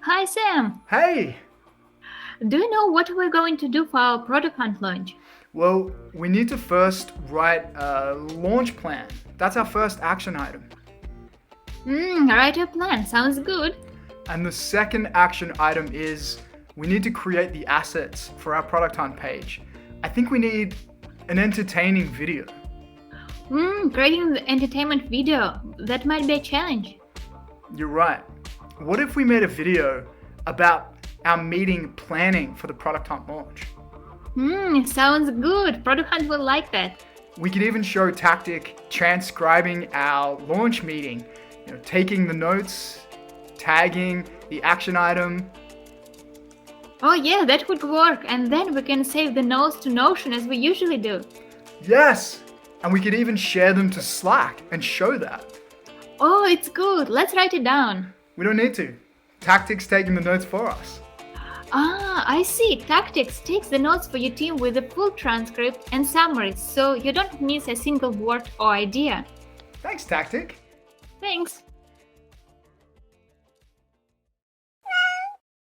Hi Sam, Hey! do you know what we're going to do for our product hunt launch? Well, we need to first write a launch plan. That's our first action item. Write a plan, sounds good. And the second action item is we need to create the assets for our product hunt page. I think we need an entertaining video. Creating the entertainment video, that might be a challenge. You're right. What if we made a video about our meeting planning for the product hunt launch? Sounds good. Product hunt will like that. We could even show Tactiq transcribing our launch meeting, taking the notes, tagging the action item. Oh yeah, that would work. And then we can save the notes to Notion as we usually do. Yes! And we could even share them to Slack and show that. Oh, it's good. Let's write it down. We don't need to. Tactiq's taking the notes for us. I see. Tactics takes the notes for your team with a full transcript and summaries, so you don't miss a single word or idea. Thanks, Tactiq. Thanks.